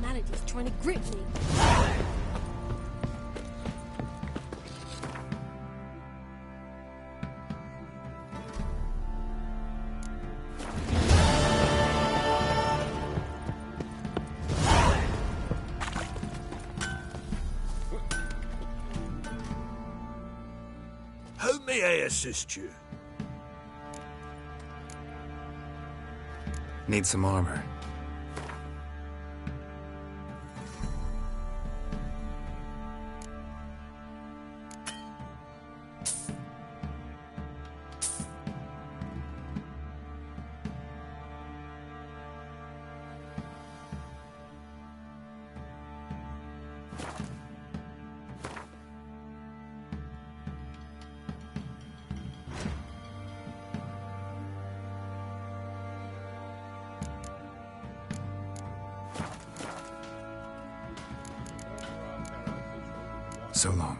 Maladies trying to grip me. How may I assist you? Need some armor. So long.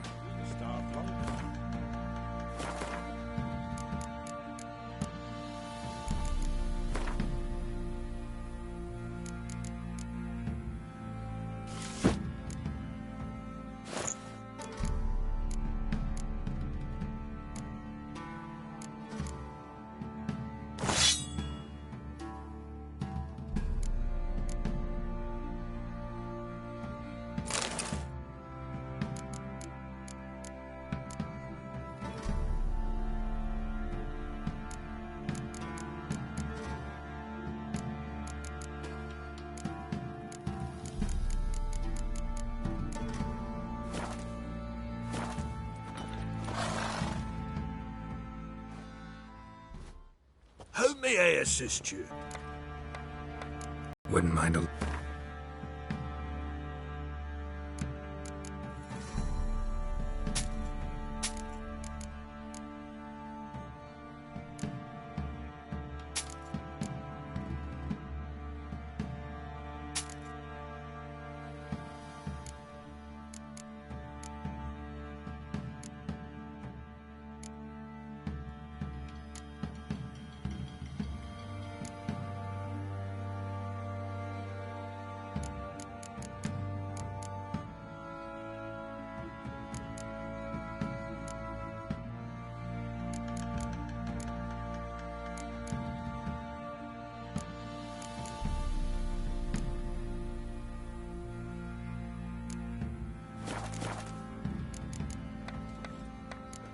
How may I assist you? Wouldn't mind a...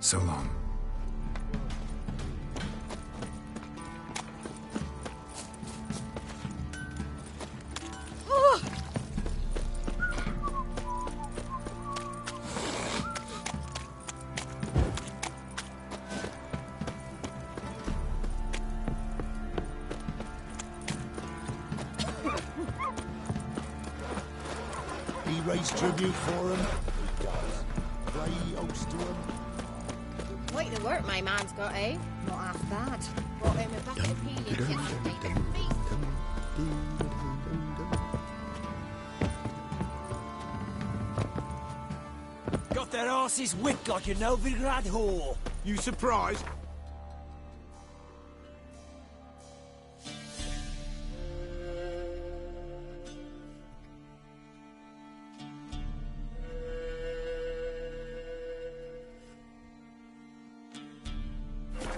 So long. He raised tribute for him. He does. Play host to him. Quite the work my man's got, eh? Not half bad. Brought him a bucket of peelings yesterday. They're beast. Got their asses whipped like a Novigrad whore. You surprised?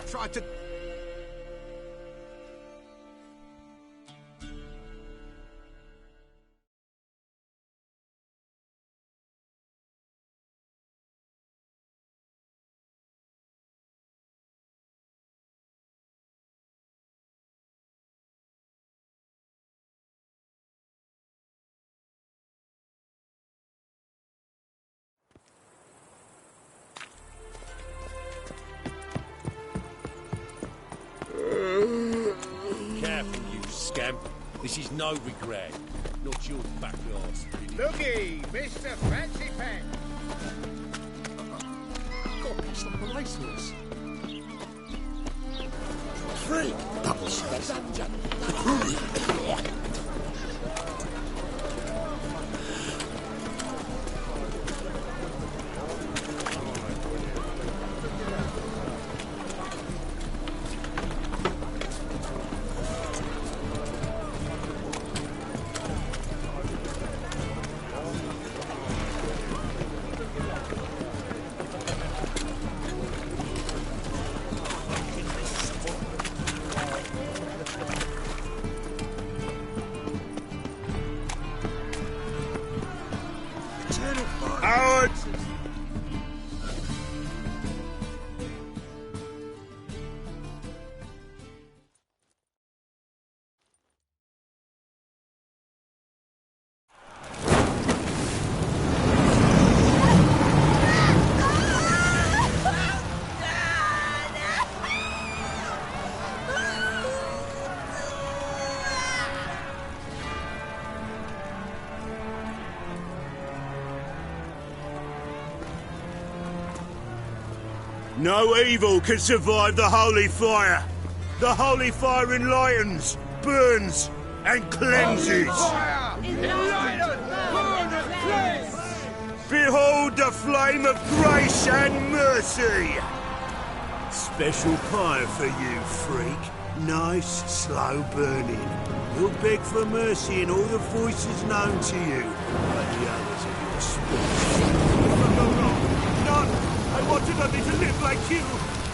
Tried to... Careful, you scamp. This is no regret. Not your back arse. Looky, Mr. Fancy Pants. Got pissed off the racehorse. Free! Double shot. eternal fire. Howard! No evil can survive the holy fire. The holy fire enlightens, burns, and cleanses. Behold the flame of grace and mercy. Special fire for you, freak. Nice, slow burning. You'll beg for mercy in all the voices known to you by the others of your species. None! I wanted only to live like you!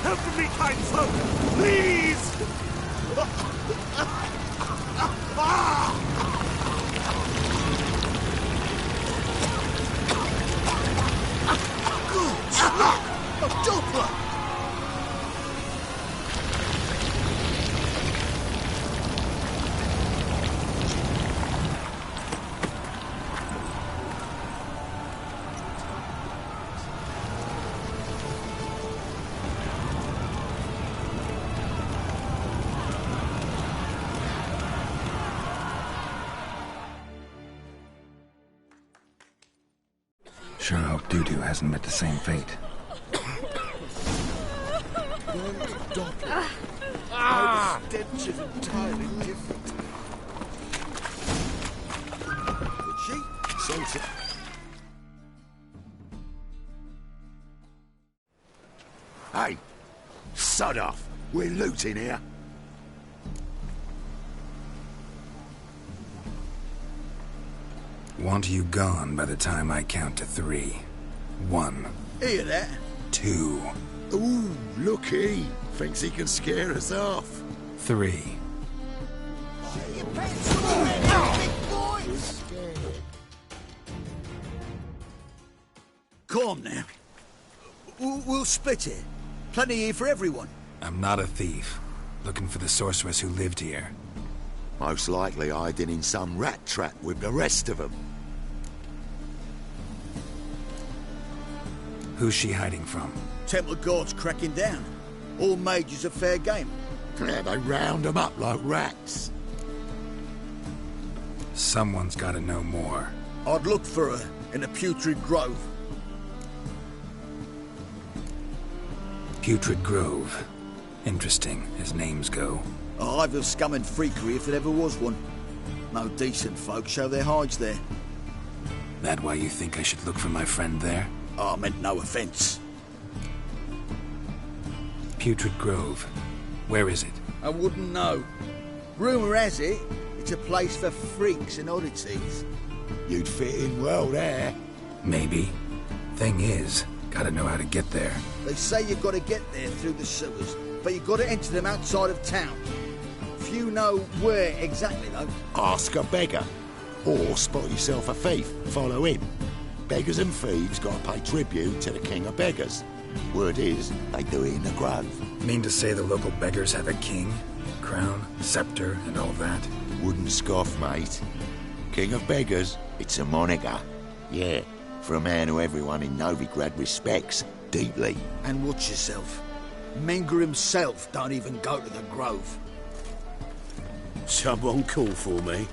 Help me, kind folk! Please! A doppler! Sure hope Dudu hasn't met the same fate. Stench is entirely different. Would she? Sort it. Hey, sod off. We're looting here. Want you gone by the time I count to 3. 1, Hear that? 2, Ooh, looky. Thinks he can scare us off. 3. Calm now. We'll split it. Plenty here for everyone. I'm not a thief. Looking for the sorceress who lived here. Most likely hiding in some rat trap with the rest of them. Who's she hiding from? Temple Guard's cracking down. All mages are fair game. Yeah, they round them up like rats. Someone's gotta know more. I'd look for her in the Putrid Grove. Putrid Grove. Interesting, as names go. A hive of scum and freakery if there ever was one. No decent folk show their hides there. That why you think I should look for my friend there? I meant no offence. Putrid Grove. Where is it? I wouldn't know. Rumour has it, it's a place for freaks and oddities. You'd fit in well there. Maybe. Thing is, gotta know how to get there. They say you've got to get there through the sewers, but you've got to enter them outside of town. Few know where exactly, though. Ask a beggar. Or spot yourself a thief. Follow him. Beggars and thieves got to pay tribute to the king of beggars. Word is, they do it in the grove. Mean to say the local beggars have a king? Crown, scepter, and all that? Wouldn't scoff, mate. King of beggars, it's a moniker. Yeah, for a man who everyone in Novigrad respects deeply. And watch yourself. Menger himself don't even go to the grove. Someone call for me.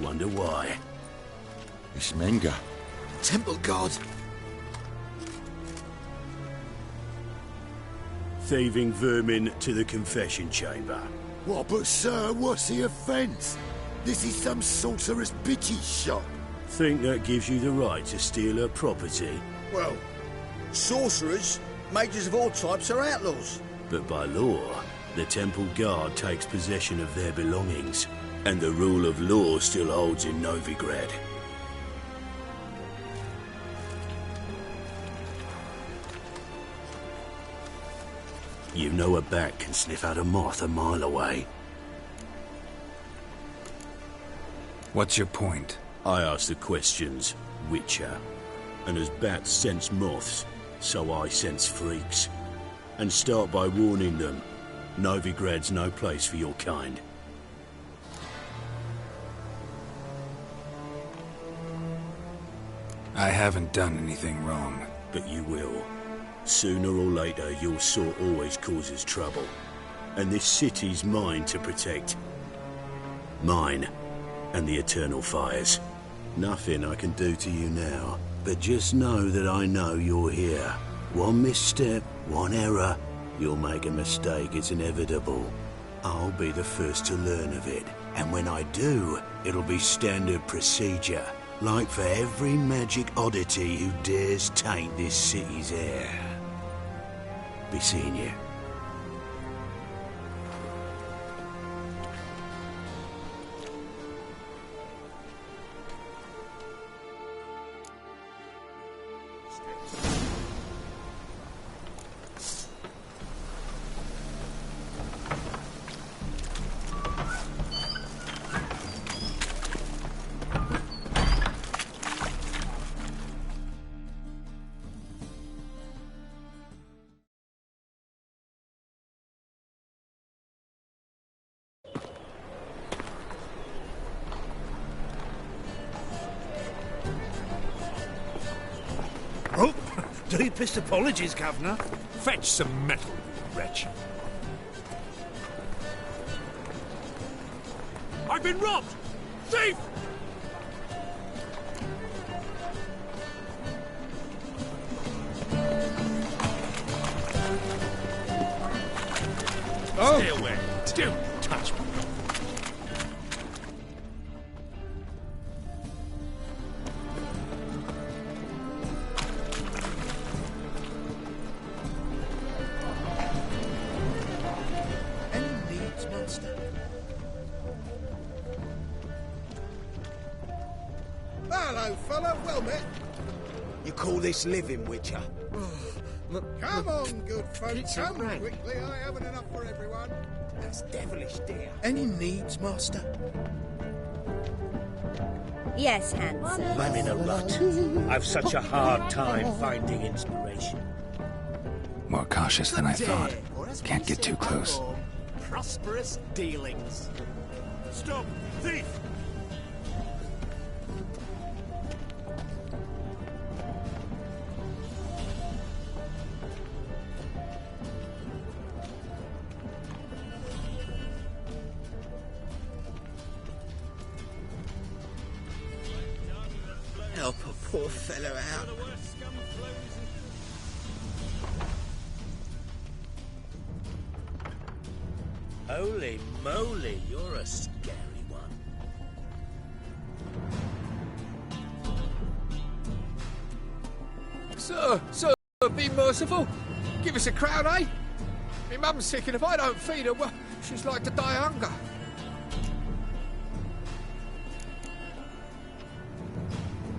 Wonder why. It's Menger. Temple Guard. Thieving vermin to the confession chamber. What, but sir, what's the offence? This is some sorcerer's bitchy shop. Think that gives you the right to steal her property? Well, sorcerers, mages of all types are outlaws. But by law, the Temple Guard takes possession of their belongings, and the rule of law still holds in Novigrad. You know a bat can sniff out a moth a mile away. What's your point? I ask the questions, Witcher. And as bats sense moths, so I sense freaks. And start by warning them, Novigrad's no place for your kind. I haven't done anything wrong. But you will. Sooner or later, your sort always causes trouble. And this city's mine to protect. Mine. And the Eternal Fires. Nothing I can do to you now. But just know that I know you're here. One misstep, one error. You'll make a mistake, it's inevitable. I'll be the first to learn of it. And when I do, it'll be standard procedure. Like for every magic oddity who dares taint this city's air. Be seeing you. Oh, deepest apologies, Governor. Fetch some metal, you wretch. I've been robbed! Thief! Oh. Stay away. Don't touch me. Hello, fella. Well met. You call this living, Witcher? Come on, good folk. Come quickly. I haven't enough for everyone. That's devilish, dear. Any needs, master? Yes, handsome. I'm in a rut. I've such a hard time finding inspiration. More cautious than I thought. Can't get too close. Prosperous dealings. Stop! Thief! Help a poor fellow out. Holy moly, you're a scary one. Sir, be merciful. Give us a crown, eh? My mum's sick, and if I don't feed her, well, she's like to die of hunger.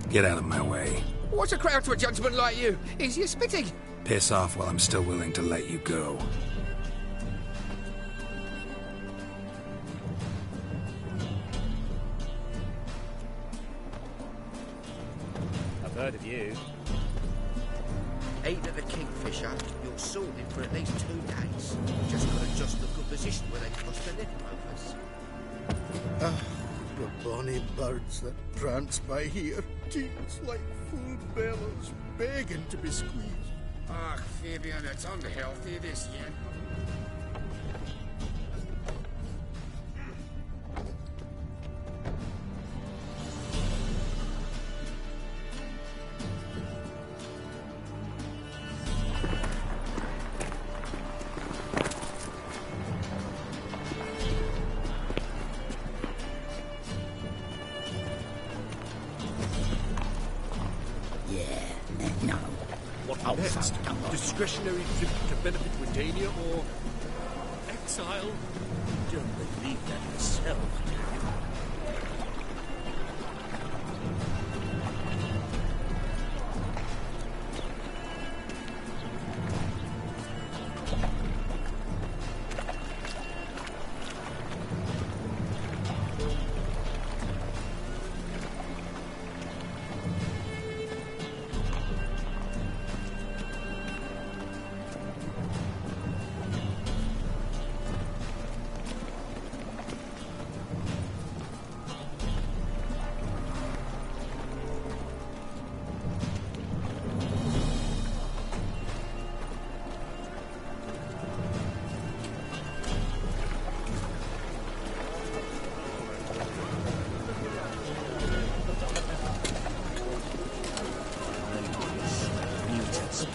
Get out of my way. What's a crown to a gentleman like you? Is you spitting? Piss off while I'm still willing to let you go. I've heard of you. Eating at the Kingfisher, you're sorted for at least 2 days. Just got to just look good position where they cross the lip rovers. The bonny birds that prance by here, teats like full bellows, begging to be squeezed. Ach, Fabian, it's unhealthy this year. Discretionary trip to benefit Redania or exile? Don't believe that myself.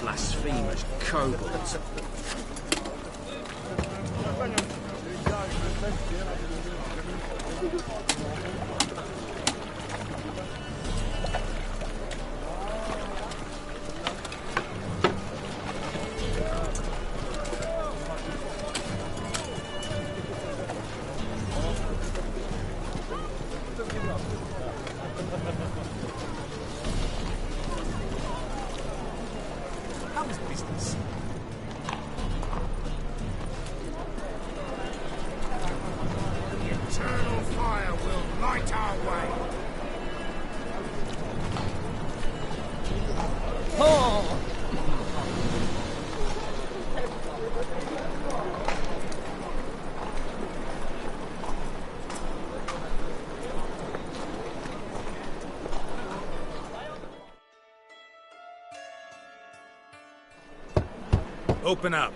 Blasphemous kobolds. How's business? The eternal fire will light our way. Open up.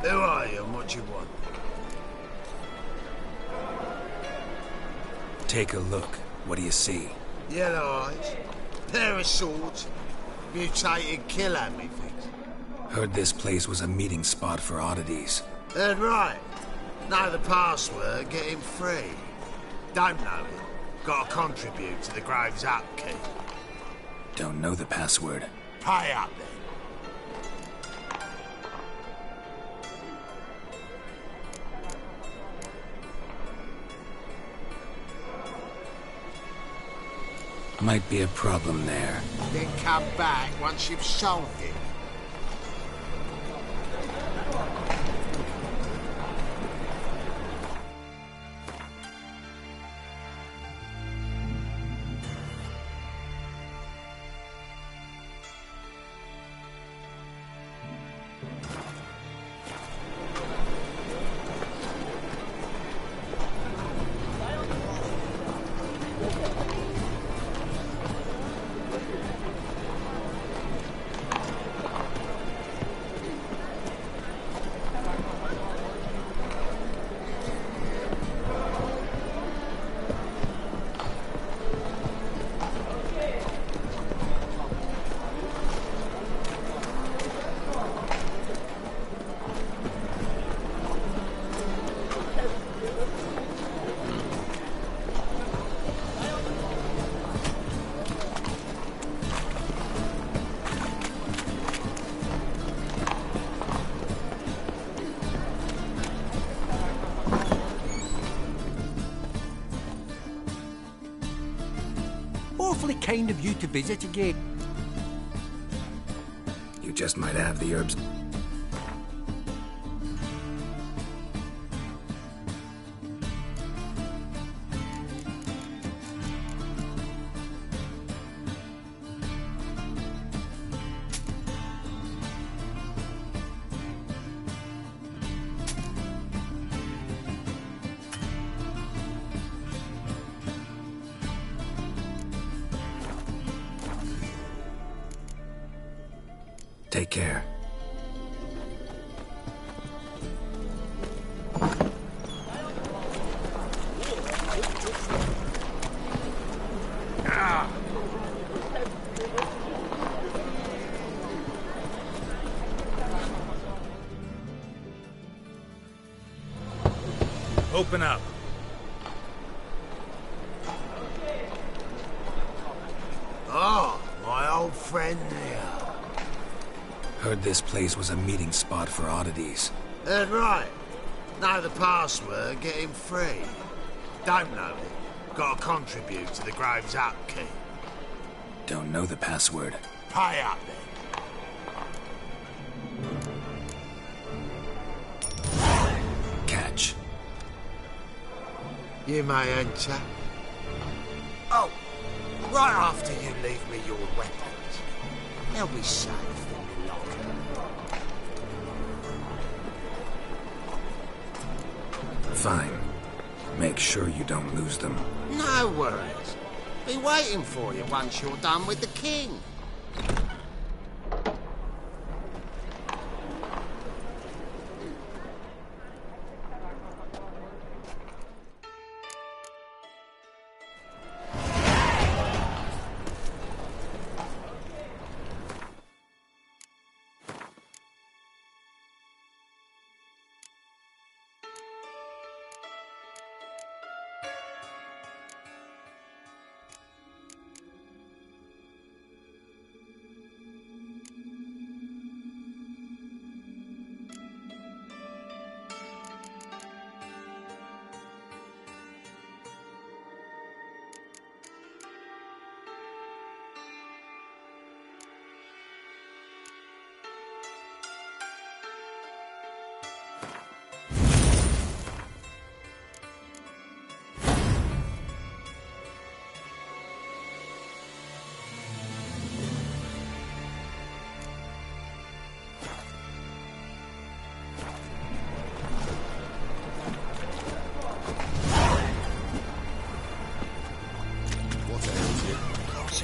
Who are you and what do you want? Take a look. What do you see? Yellow eyes, pair of swords, mutated killer me things. Heard this place was a meeting spot for oddities. Heard right. Know the password, get him free. Don't know it. Gotta contribute to the Grave's upkeep. Don't know the password. Pay up then. Might be a problem there. Then come back once you've solved it. Awfully kind of you to visit again. You just might have the herbs. Take care. Open up. Oh, my old friend there. Heard this place was a meeting spot for oddities. Heard right. Know the password, get him free. Don't know it. Gotta contribute to the Grave's upkeep. Don't know the password. Pay up then. Catch. You may enter. Oh, right after you leave me your weapons. They'll be safe in the locker. Fine. Make sure you don't lose them. No worries. Be waiting for you once you're done with the king.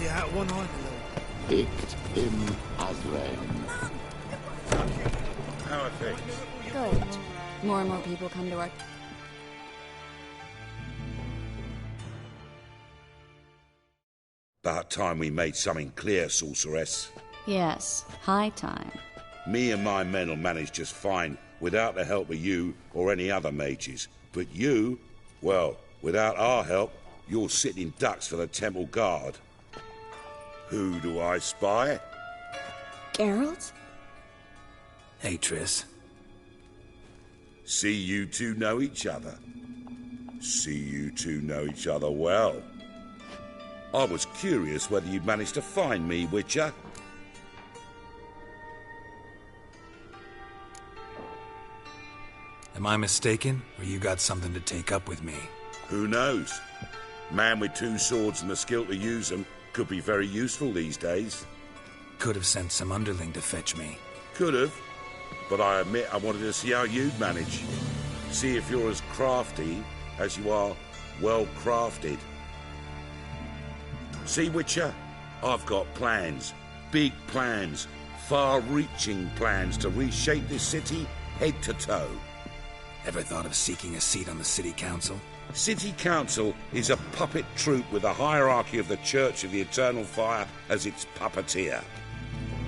see out one eye below. Picked him as them. How are things? Good. More and more people come to our... About time we made something clear, sorceress. Yes, high time. Me and my men'll manage just fine without the help of you or any other mages. But you, well, without our help, you're sitting ducks for the temple guard. Who do I spy? Geralt? Hey, Triss. See you two know each other. See you two know each other well. I was curious whether you'd managed to find me, Witcher. Am I mistaken, or you got something to take up with me? Who knows? Man with two swords and the skill to use them could be very useful these days. Could have sent some underling to fetch me. Could have, but I admit I wanted to see how you'd manage. See if you're as crafty as you are well-crafted. See, Witcher, I've got plans. Big plans. Far-reaching plans to reshape this city head to toe. Ever thought of seeking a seat on the city council? City council is a puppet troupe with the hierarchy of the Church of the Eternal Fire as its puppeteer.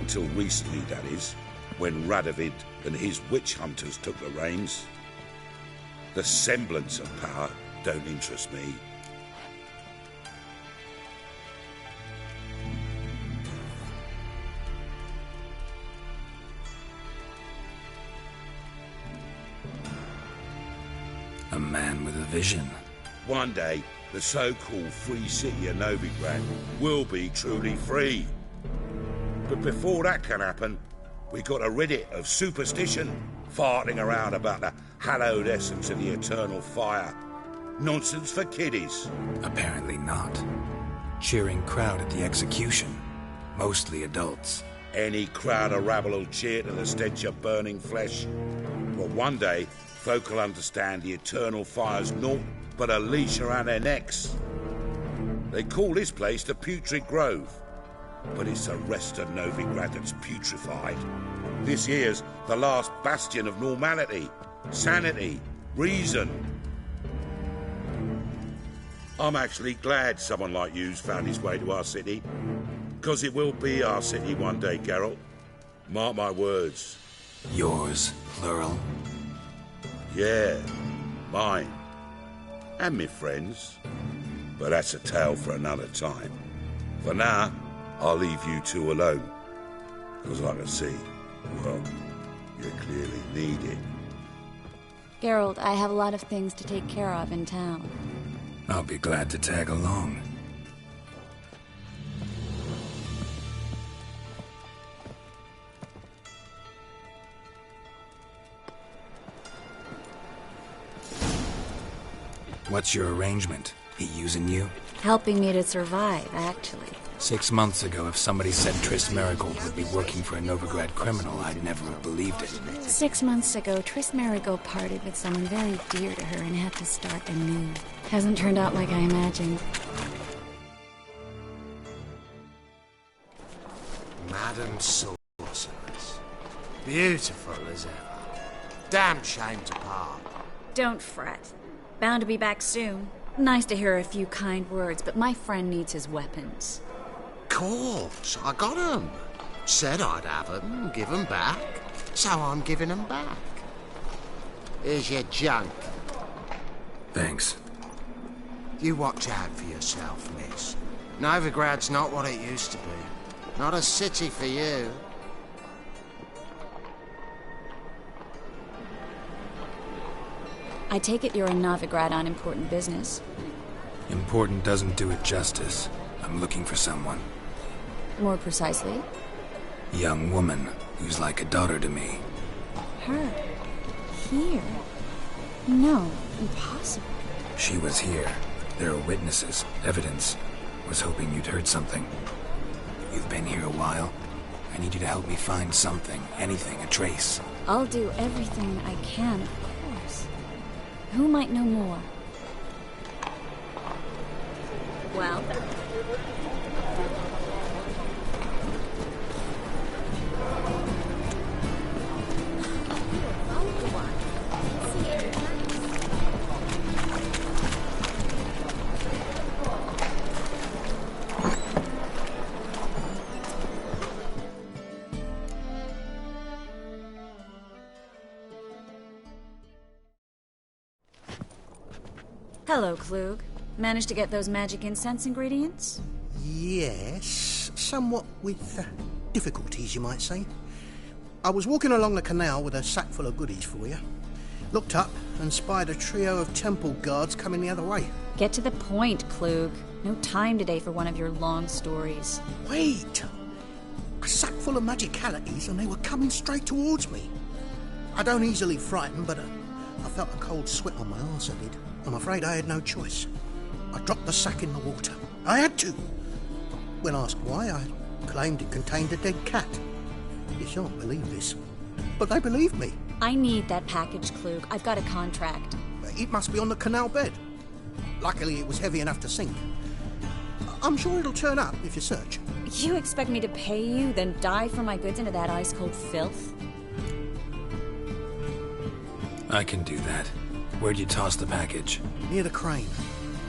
Until recently, that is, when Radovid and his witch hunters took the reins. The semblance of power don't interest me. A man with a vision. One day, the so-called free city of Novigrad will be truly free. But before that can happen, we got to rid it of superstition, farting around about the hallowed essence of the eternal fire. Nonsense for kiddies. Apparently not. Cheering crowd at the execution. Mostly adults. Any crowd of rabble will cheer to the stench of burning flesh. But one day, folk will understand the eternal fire's naught but a leash around their necks. They call this place the Putrid Grove, but it's the rest of Novigrad that's putrefied. This here's the last bastion of normality, sanity, reason. I'm actually glad someone like you's found his way to our city, because it will be our city one day, Geralt. Mark my words. Yours, plural. Yeah, mine. And me friends. But that's a tale for another time. For now, I'll leave you two alone. Because I can see, well, you clearly need it. Geralt, I have a lot of things to take care of in town. I'll be glad to tag along. What's your arrangement? He using you? Helping me to survive, actually. 6 months ago, if somebody said Triss Merigold would be working for a Novigrad criminal, I'd never have believed it. 6 months ago, Triss Merigold parted with someone very dear to her and had to start anew. Hasn't turned out like I imagined. Madam Sorceress. Beautiful as ever. Damn shame to part. Don't fret. Bound to be back soon. Nice to hear a few kind words, but my friend needs his weapons. Course, I got 'em. Said I'd have 'em, give 'em back. So I'm giving 'em back. Here's your junk. Thanks. You watch out for yourself, miss. Novigrad's not what it used to be. Not a city for you. I take it you're in Novigrad on important business. Important doesn't do it justice. I'm looking for someone. More precisely? Young woman who's like a daughter to me. Her? Here? No, impossible. She was here. There are witnesses, evidence. Was hoping you'd heard something. You've been here a while. I need you to help me find something, anything, a trace. I'll do everything I can, of course. Who might know more? Well? Hello, Klug. Managed to get those magic incense ingredients? Yes, somewhat with difficulties, you might say. I was walking along the canal with a sack full of goodies for you. Looked up and spied a trio of temple guards coming the other way. Get to the point, Klug. No time today for one of your long stories. Wait! A sack full of magicalities and they were coming straight towards me. I don't easily frighten, but I felt a cold sweat on my arse, I did. I'm afraid I had no choice. I dropped the sack in the water. I had to. When asked why, I claimed it contained a dead cat. You shan't believe this, but they believed me. I need that package, Klug. I've got a contract. It must be on the canal bed. Luckily, it was heavy enough to sink. I'm sure it'll turn up if you search. You expect me to pay you, then dive for my goods into that ice-cold filth? I can do that. Where'd you toss the package? Near the crane.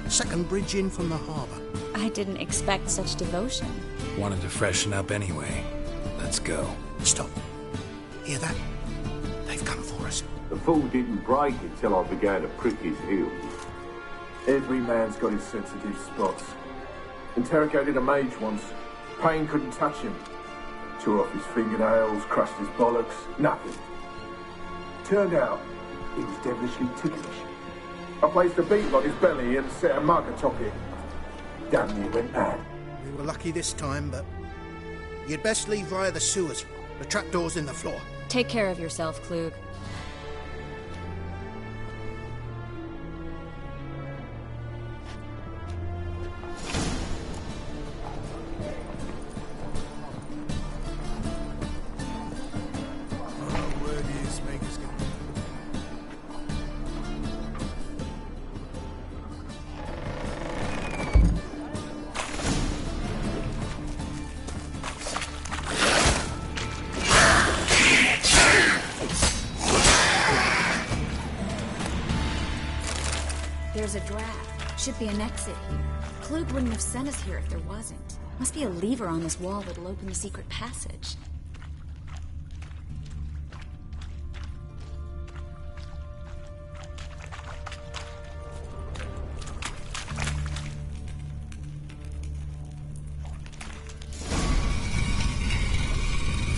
Second bridge in from the harbour. I didn't expect such devotion. Wanted to freshen up anyway. Let's go. Stop. Hear that? They've come for us. The fool didn't break until I began to prick his heels. Every man's got his sensitive spots. Interrogated a mage once. Pain couldn't touch him. Tore off his fingernails, crushed his bollocks, nothing. Turned out, he was devilishly ticklish. I placed a beetle on his belly and set a mug atop it. Damn near went mad. We were lucky this time, but you'd best leave via the sewers. The trapdoor's in the floor. Take care of yourself, Klug. There's a draft. Should be an exit here. Klug wouldn't have sent us here if there wasn't. Must be a lever on this wall that'll open the secret passage.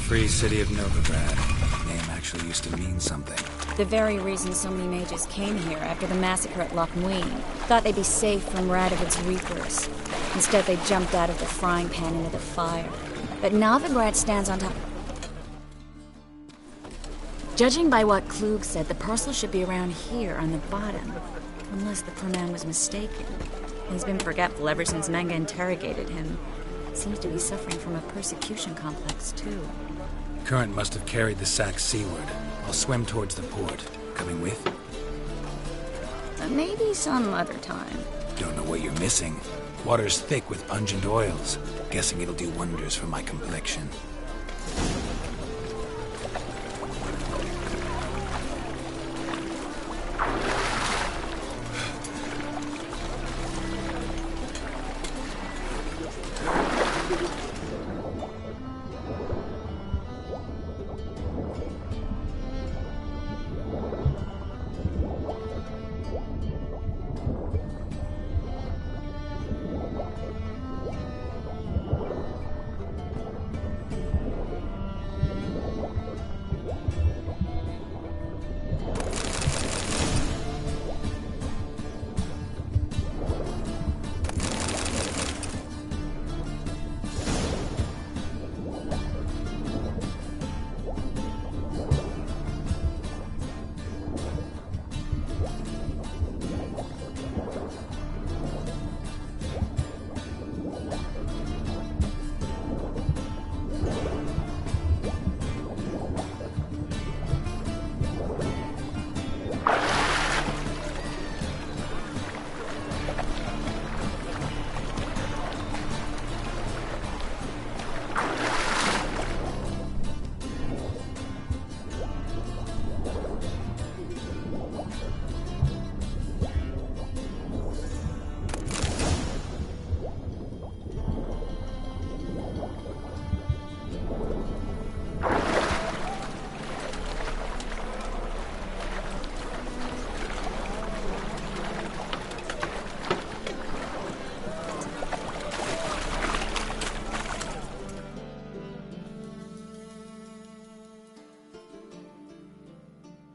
Free City of Novigrad. Name actually used to mean something. The very reason so many mages came here after the massacre at Loch Muin. Thought they'd be safe from Radovid's reapers. Instead, they jumped out of the frying pan into the fire. But Novigrad stands on top. Judging by what Klug said, the parcel should be around here on the bottom. Unless the poor man was mistaken. He's been forgetful ever since Manga interrogated him. Seems to be suffering from a persecution complex, too. Current must have carried the sack seaward. I'll swim towards the port. Coming with? Maybe some other time. Don't know what you're missing. Water's thick with pungent oils. Guessing it'll do wonders for my complexion.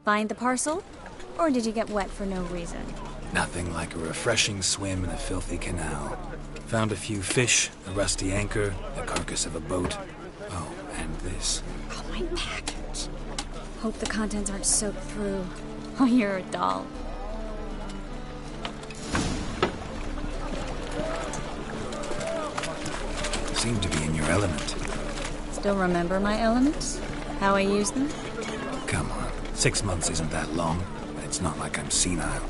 Find the parcel? Or did you get wet for no reason? Nothing like a refreshing swim in a filthy canal. Found a few fish, a rusty anchor, the carcass of a boat. Oh, and this. Oh, my package. Hope the contents aren't soaked through. Oh, you're a doll. Seem to be in your element. Still remember my elements? How I use them? Come on. 6 months isn't that long. It's not like I'm senile.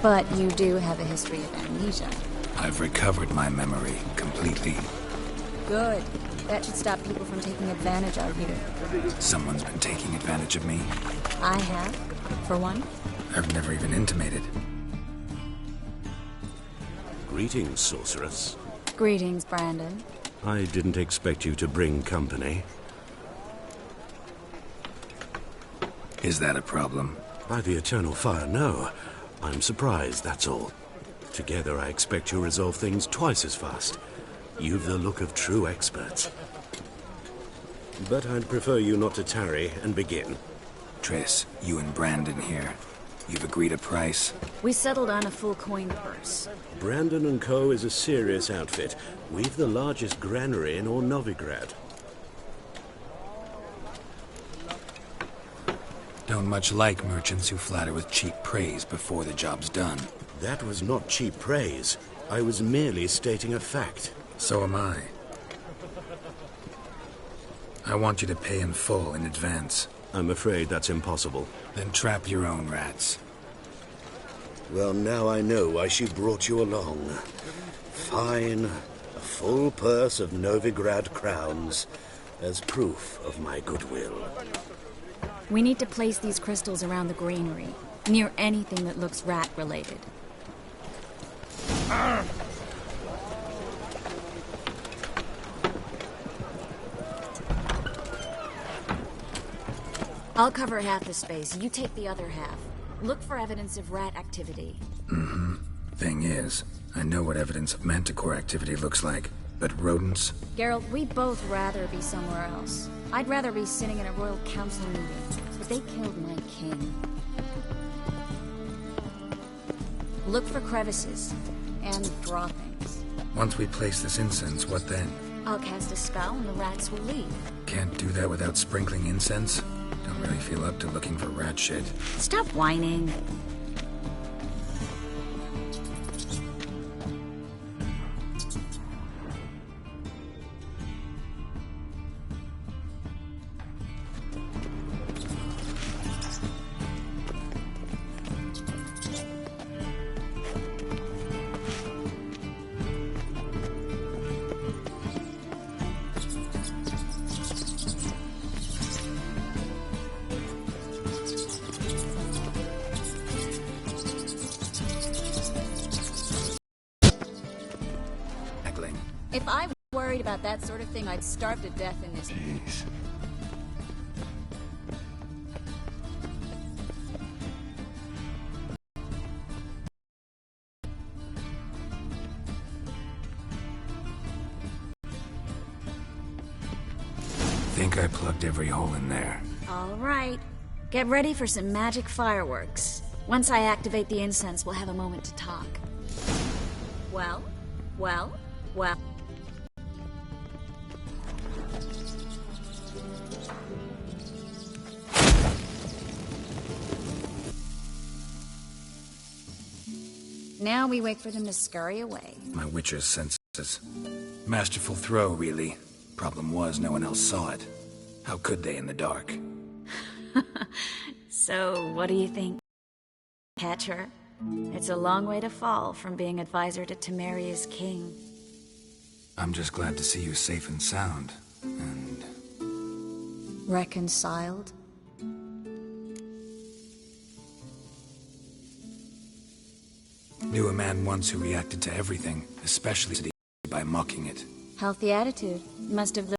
But you do have a history of amnesia. I've recovered my memory completely. Good. That should stop people from taking advantage of you. Someone's been taking advantage of me. I have, for one. I've never even intimated. Greetings, sorceress. Greetings, Brandon. I didn't expect you to bring company. Is that a problem? By the eternal fire, no. I'm surprised, that's all. Together, I expect you'll resolve things twice as fast. You've the look of true experts. But I'd prefer you not to tarry and begin. Triss, you and Brandon here. You've agreed a price? We settled on a full coin purse. Brandon & Co. is a serious outfit. We've the largest granary in all Novigrad. Don't much like merchants who flatter with cheap praise before the job's done. That was not cheap praise. I was merely stating a fact. So am I. I want you to pay in full in advance. I'm afraid that's impossible. Then trap your own rats. Well, now I know why she brought you along. Fine. A full purse of Novigrad crowns as proof of my goodwill. We need to place these crystals around the granary, near anything that looks rat-related. I'll cover half the space. You take the other half. Look for evidence of rat activity. Mm-hmm. Thing is, I know what evidence of manticore activity looks like, but rodents? Geralt, we'd both rather be somewhere else. I'd rather be sitting in a royal council meeting, but they killed my king. Look for crevices and droppings. Once we place this incense, what then? I'll cast a spell and the rats will leave. Can't do that without sprinkling incense? Don't really feel up to looking for rat shit. Stop whining. If I were worried about that sort of thing, I'd starve to death in this. Jeez. Think I plugged every hole in there. All right. Get ready for some magic fireworks. Once I activate the incense, we'll have a moment to talk. Well? Now we wait for them to scurry away. My witcher's senses. Masterful throw, really. Problem was, no one else saw it. How could they in the dark? So, what do you think? Catch her? It's a long way to fall from being advisor to Temeria's king. I'm just glad to see you safe and sound. And... reconciled? Knew a man once who reacted to everything, especially by mocking it. Healthy attitude. Must have